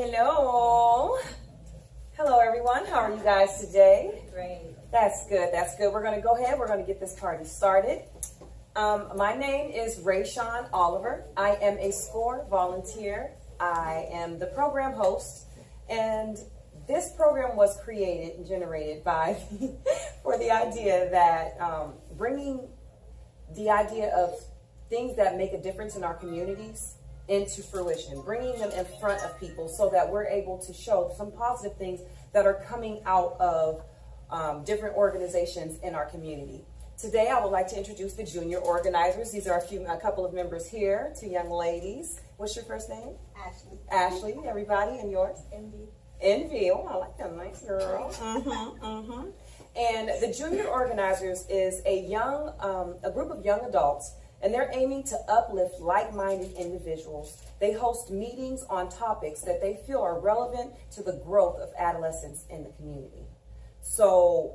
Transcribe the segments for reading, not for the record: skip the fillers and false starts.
Hello. Hello, everyone. How are you guys today? Great. That's good. That's good. We're going to go ahead. We're going to get this party started. My name is Rayshawn Oliver. I am a SCORE volunteer. I am the program host, and this program was created and generated by for the idea that bringing the idea of things that make a difference in our communities into fruition, bringing them in front of people so that we're able to show some positive things that are coming out of different organizations in our community. Today, I would like to introduce the junior organizers. These are a couple of members here, two young ladies. What's your first name? Ashley. Ashley, everybody, and yours? Envy. Envy. Oh, I like that, nice girl. And the junior organizers is a group of young adults, and they're aiming to uplift like-minded individuals. They host meetings on topics that they feel are relevant to the growth of adolescents in the community. So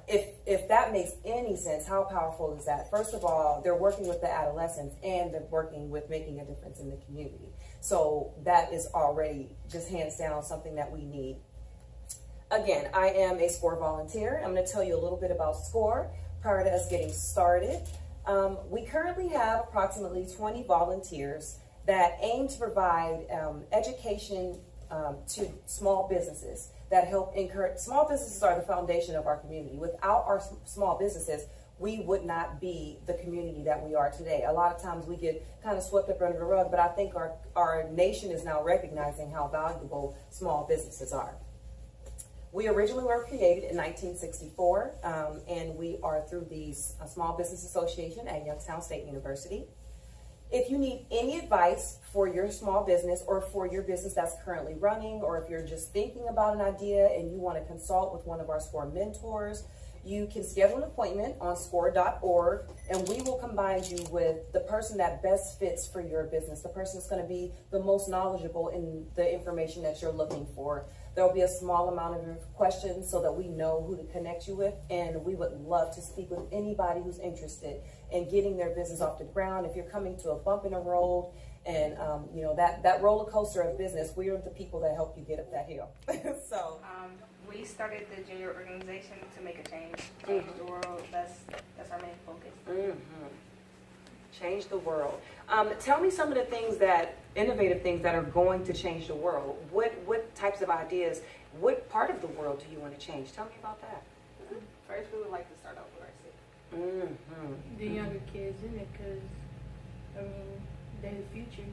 if that makes any sense, how powerful is that? First of all, they're working with the adolescents and they're working with making a difference in the community. So that is already just hands down something that we need. Again, I am a SCORE volunteer. I'm going to tell you a little bit about SCORE prior to us getting started. We currently have approximately 20 volunteers that aim to provide education to small businesses that help encourage. Small businesses are the foundation of our community. Without our small businesses, we would not be the community that we are today. A lot of times we get kind of swept up under the rug, but I think our nation is now recognizing how valuable small businesses are. We originally were created in 1964, and we are through the Small Business Association at Youngstown State University. If you need any advice for your small business or for your business that's currently running, or if you're just thinking about an idea and you want to consult with one of our SCORE mentors, you can schedule an appointment on score.org, and we will combine you with the person that best fits for your business, the person that's going to be the most knowledgeable in the information that you're looking for. There will be a small amount of questions so that we know who to connect you with, and we would love to speak with anybody who's interested in getting their business off the ground. If you're coming to a bump in the road and that roller coaster of business, we are the people that help you get up that hill. So we started the junior organization to make a change the world. That's our main focus. Change the world. Tell me some of the innovative things that are going to change the world. What types of ideas, what part of the world do you want to change? Tell me about that. First, we would like to start off with our city. The younger kids in it, because, they're the future.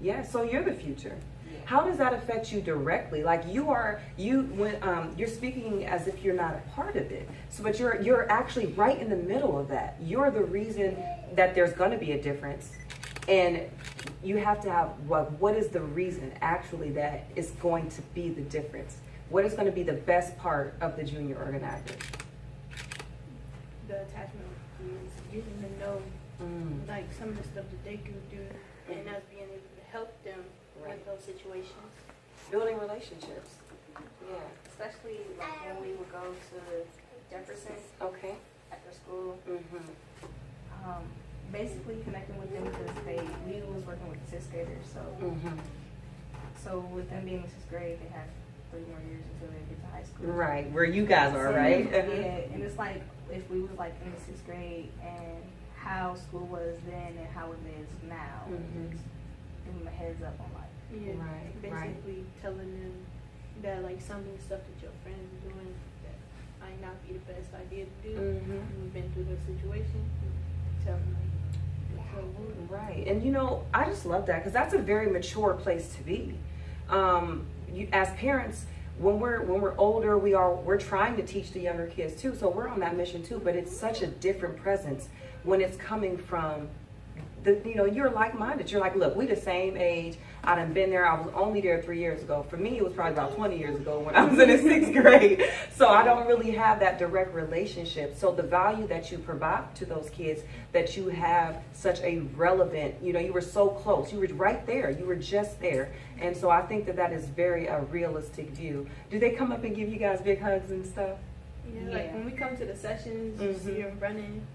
Yeah. So you're the future. Yeah. How does that affect you directly? Like you're speaking as if you're not a part of it. So, but you're actually right in the middle of that. You're the reason that there's going to be a difference, and you have to have what is the reason actually that is going to be the difference? What is going to be the best part of the junior organizer? The attachment is getting to know, like some of the stuff that they could do, and us being able to help them with those situations. Building relationships. Yeah. Especially like when we would go to Jefferson Okay. after school. Mm-hmm. Basically connecting with them because we was working with sixth graders. So so with them being in sixth grade, they have 3 more years until they get to high school. Right, where you guys are, right? Yeah, and it's like if we was like in the sixth grade and how school was then and how it is now, just give them a heads up on life. Yeah, Right, basically telling them that like some of the stuff that your friends are doing that might not be the best idea to do. We've been through the situation. Tell them Right, and I just love that because that's a very mature place to be. As parents, when we're older, we're trying to teach the younger kids too. So we're on that mission too. But it's such a different presence when it's coming from you're like-minded. You're like, look, we the same age. I done been there. I was only there 3 years ago. For me, it was probably about 20 years ago when I was in the 6th grade. So I don't really have that direct relationship. So the value that you provide to those kids, that you have such a relevant, you were so close. You were right there. You were just there. And so I think that is very a realistic view. Do they come up and give you guys big hugs and stuff? Yeah, like when we come to the sessions, you see them running.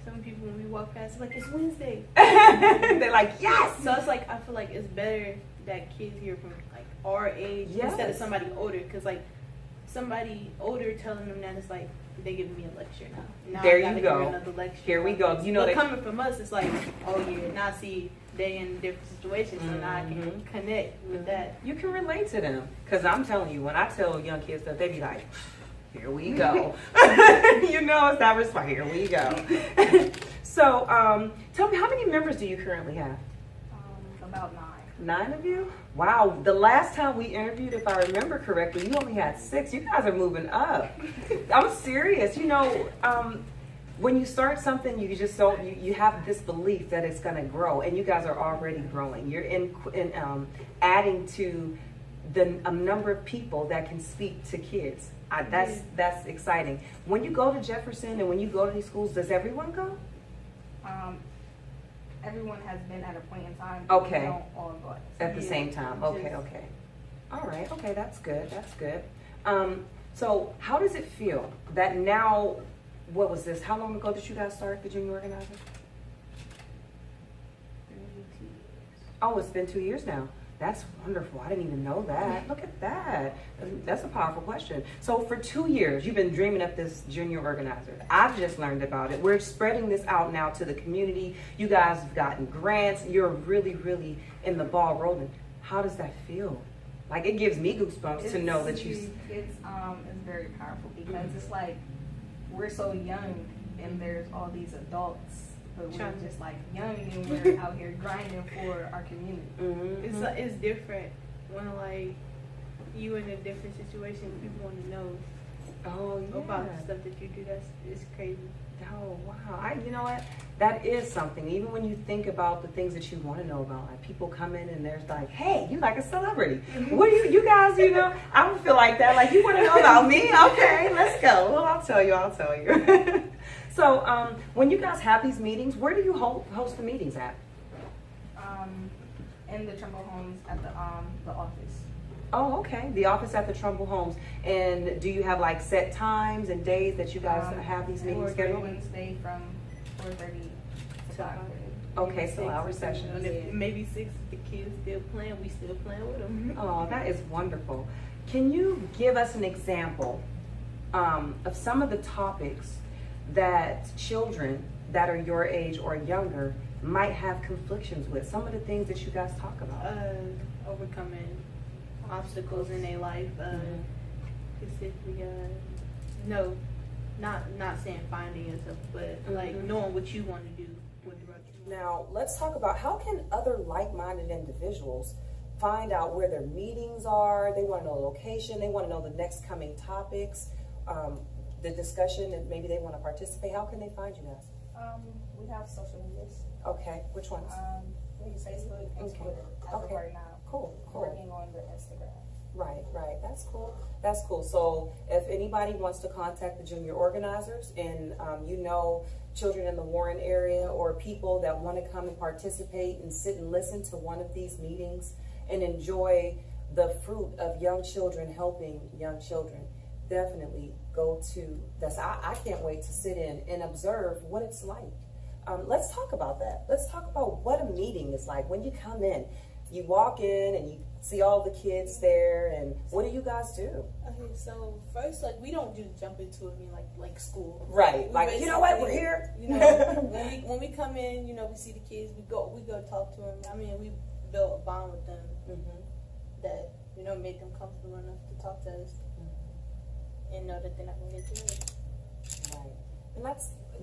some people when we walk past, it's like, it's Wednesday. They're like, yes! So it's like, I feel like it's better that kids hear from like our age instead of somebody older. Because like somebody older telling them that, it's like, they giving me a lecture now. There I gotta you go. hear another lecture. Here we go. You know, but coming from us, it's like, oh yeah, now see, they in different situations, so now I can connect with that. You can relate to them. Because I'm telling you, when I tell young kids stuff, they be like, here we go. You know, it's that response. Here we go. So, tell me, how many members do you currently have? About 9. 9 of you? Wow. The last time we interviewed, if I remember correctly, you only had 6. You guys are moving up. I'm serious. You know, when you start something, you just don't, you have this belief that it's going to grow, and you guys are already growing. You're in adding to a number of people that can speak to kids. That's exciting. When you go to Jefferson and when you go to these schools, does everyone go? Everyone has been at a point in time. Okay. We don't all go at the same time. Okay, okay. All right. Okay, that's good. That's good. So how does it feel that now? What was this? How long ago did you guys start the junior organizer? 2 years. Oh, it's been 2 years now. That's wonderful. I didn't even know that. Look at that. That's a powerful question. So for 2 years, you've been dreaming up this junior organizer. I've just learned about it. We're spreading this out now to the community. You guys have gotten grants. You're really, really in the ball rolling. How does that feel? Like, it gives me goosebumps to know that you... It's very powerful because it's like we're so young and there's all these adults. But we're just like young and we're out here grinding for our community. It's different when like you in a different situation. People want to know about the stuff that you do. It's crazy. Oh wow! You know what? That is something. Even when you think about the things that you want to know about, like people come in and there's like, "Hey, you like a celebrity? What do you guys? You know, I don't feel like that. Like you want to know about me? Okay, let's go. Well, I'll tell you. So, when you guys have these meetings, where do you host the meetings at? In the Trumbull Homes at the office. Oh, okay. The office at the Trumbull Homes. And do you have like set times and days that you guys have these meetings scheduled? Wednesday from 4:30 to 5:30. Okay, so our sessions. And if maybe 6 if the kids still playing, we still playing with them. Oh, that is wonderful. Can you give us an example of some of the topics that children that are your age or younger might have conflictions with? Some of the things that you guys talk about. Overcoming obstacles in their life. Specifically, no, not saying finding yourself, but like knowing what you want to do. Now, let's talk about how can other like-minded individuals find out where their meetings are. They want to know the location. They want to know the next coming topics. The discussion, and maybe they want to participate. How can they find you guys? We have social medias. Okay, which ones? We use Facebook and Twitter as of right now. Cool. Working on the Instagram. Right. That's cool. That's cool. So if anybody wants to contact the junior organizers and you know children in the Warren area or people that want to come and participate and sit and listen to one of these meetings and enjoy the fruit of young children helping young children, definitely go to this. I can't wait to sit in and observe what it's like. Let's talk about that. Let's talk about what a meeting is like. When you come in, you walk in and you see all the kids there, and what do you guys do? Okay, so first, like, we don't just jump into it, like school. Right, We like, you know what, we're here. You know, when we come in, you know, we see the kids, we go talk to them. I mean, we built a bond with them that, you know, made them comfortable enough to talk to us and know that they're not going to get judged. Right, and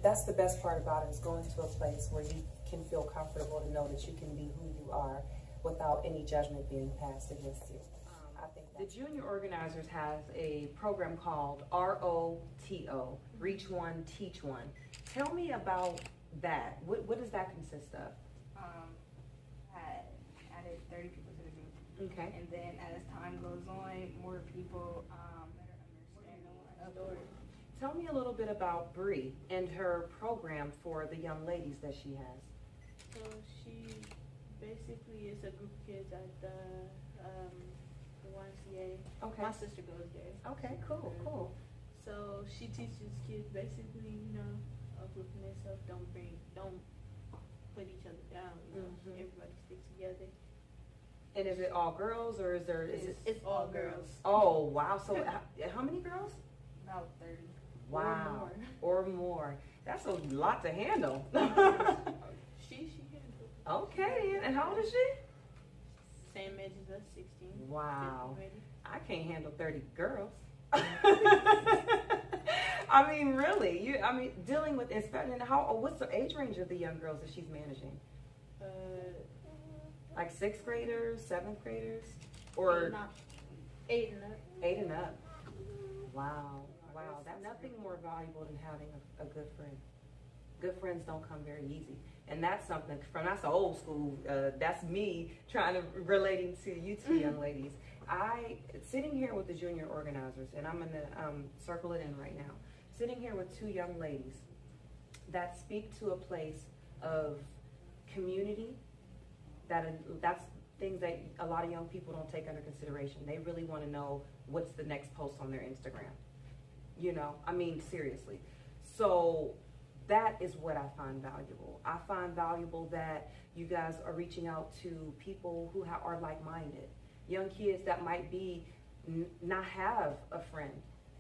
that's the best part about it, is going to a place where you can feel comfortable to know that you can be who you are without any judgment being passed against you. I think the junior organizers has a program called ROTO, Reach One, Teach One. Tell me about that. What does that consist of? I added 30 people to the group. Okay. And then as time goes on, more people better understand our story. Tell me a little bit about Bree and her program for the young ladies that she has. So she basically is a group of kids at the YMCA. Okay. My sister goes there. Okay, cool. So she teaches kids basically, you know, uplifting themselves. Don't put each other down. You know? Everybody stick together. And is it all girls or is there? It's all girls. Oh wow! So how many girls? About 30. Wow, or more. That's a lot to handle. She handled. Okay, and how old is she? Same age as us, 16. Wow, 50 I can't handle 30 girls. I mean, really, dealing with and what's the age range of the young girls that she's managing? Like 6th graders, 7th graders, or 8 and up. 8 and up. Wow. That's nothing more valuable than having a good friend. Good friends don't come very easy, and that's something that's old school. That's me trying to relating to you two young ladies. Sitting here with the junior organizers, and I'm gonna circle it in right now. Sitting here with 2 young ladies that speak to a place of community. That's things that a lot of young people don't take under consideration. They really want to know what's the next post on their Instagram. Seriously. So that is what I find valuable. I find valuable that you guys are reaching out to people who are like-minded. Young kids that might be not have a friend,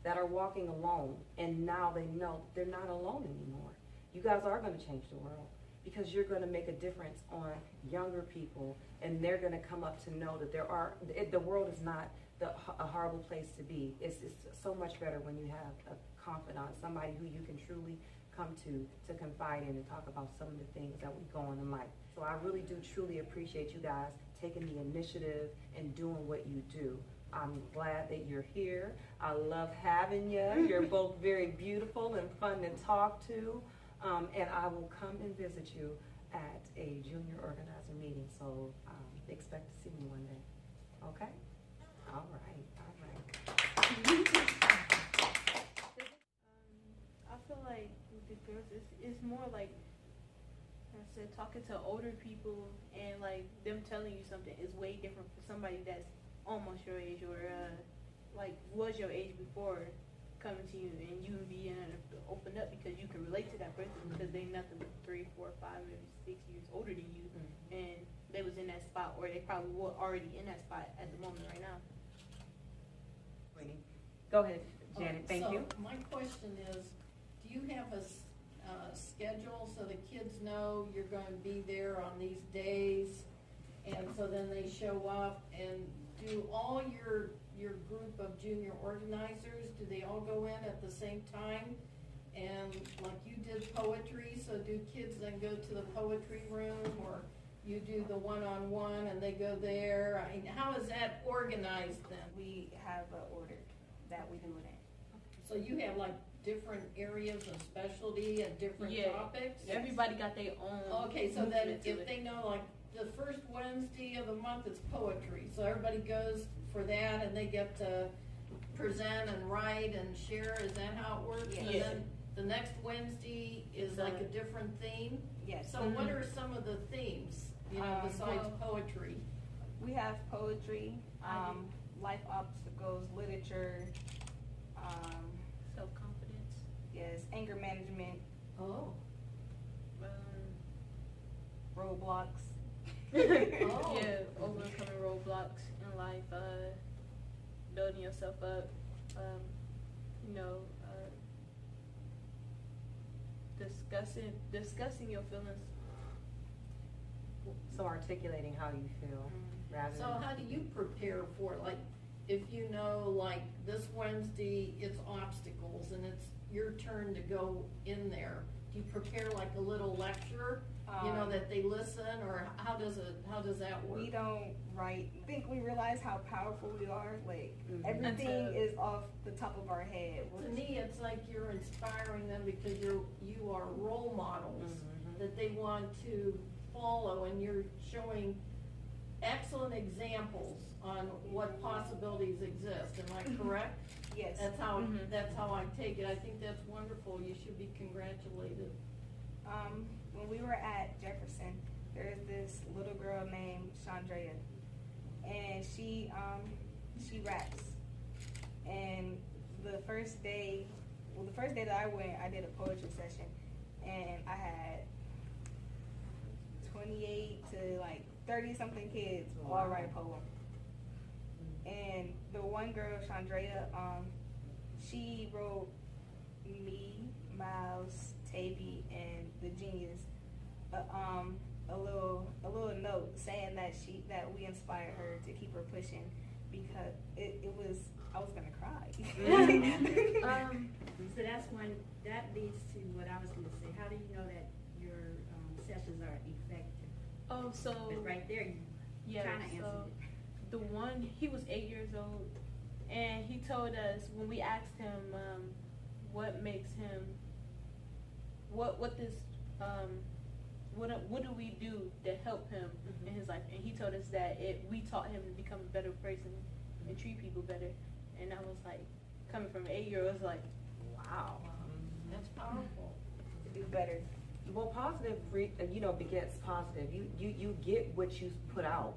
that are walking alone, and now they know they're not alone anymore. You guys are going to change the world, because you're going to make a difference on younger people, and they're going to come up to know that the world is not a horrible place to be. It's so much better when you have a confidant, somebody who you can truly come to confide in and talk about some of the things that we go on in life. So I really do truly appreciate you guys taking the initiative and doing what you do. I'm glad that you're here. I love having you. You're both very beautiful and fun to talk to. And I will come and visit you at a junior organizer meeting. So expect to see me one day. Okay? All right. I feel like with the girls, it's more like I said, talking to older people and like them telling you something is way different for somebody that's almost your age or like was your age before coming to you, and you being able to open up because you can relate to that person because they nothing but 3, 4, 5, maybe 6 years older than you, and they was in that spot, or they probably were already in that spot at the moment right now. Go ahead, Janet. Thank you. My question is, do you have a schedule so the kids know you're going to be there on these days, and so then they show up? And do all your group of junior organizers, do they all go in at the same time? And like you did poetry, so do kids then go to the poetry room, or you do the one-on-one and they go there? I mean, how is that organized then? We have an order that we do it in. So you have like different areas of specialty and different topics? Everybody got their own. Okay, so then if they know like the first Wednesday of the month is poetry, so everybody goes for that and they get to present and write and share. Is that how it works? Yes. And then the next Wednesday is like a different theme? Yes. So what are some of the themes, besides poetry? We have poetry, life obstacles, literature, Self-confidence. yes, anger management, roadblocks. Yeah, overcoming roadblocks in life, building yourself up, discussing your feelings. So articulating how you feel, rather. So how do you prepare for it? Like, if you know, like this Wednesday it's obstacles and it's your turn to go in there, do you prepare like a little lecture, that they listen, or how does that work? We don't write. I think we realize how powerful we are. Like everything is off the top of our head. To me, it's like you're inspiring them because you are role models that they want to follow, and you're showing excellent examples on what possibilities exist. Am I correct? Yes. That's how I take it. I think that's wonderful. You should be congratulated. When we were at Jefferson, there's this little girl named Chandrea, and she raps. And the first day that I went, I did a poetry session, and I had 28 to like 30 something kids all write a poem. And the one girl, Chandrea, she wrote me, Miles, Tavy, and the Genius a little note saying that we inspired her to keep her pushing, because it was, I was gonna cry. So that leads to what I was gonna say. How do you know that your sessions are effective? Oh, so But right there, you kind of answered so it. the one, he was 8 years old, and he told us when we asked him what makes him, what do we do to help him in his life, and he told us that we taught him to become a better person and treat people better. And I was like, coming from an 8-year-old, I was like, wow. That's powerful. Do better. Well, positive, begets positive. You get what you put out.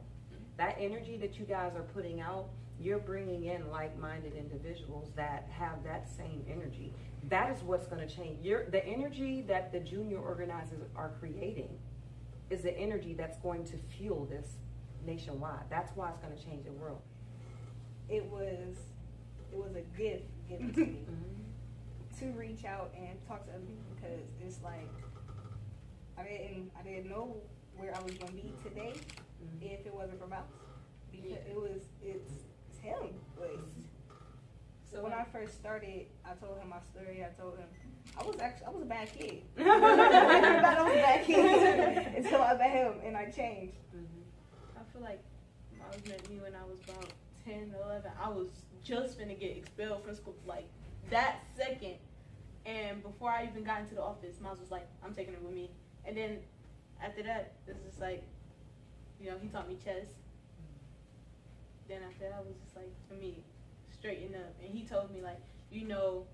That energy that you guys are putting out, you're bringing in like-minded individuals that have that same energy. That is what's going to change. The energy that the junior organizers are creating is the energy that's going to fuel this nationwide. That's why it's going to change the world. It was a gift given to me to reach out and talk to other people, because it's like I didn't know where I was gonna be today if it wasn't for Mouse, because it's him. Like, so when I first started, I told him my story. I told him I was a bad kid. I thought I was a bad kid until I met him and I changed. I feel like Miles met me when I was about 10, 11. I was just finna get expelled from school, like that second. And before I even got into the office, Miles was like, I'm taking her with me. And then after that, it's just like, he taught me chess. Then after that, I was just like, for me, straighten up. And he told me, like, being a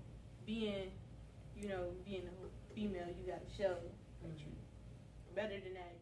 female, you gotta show that you're better than that.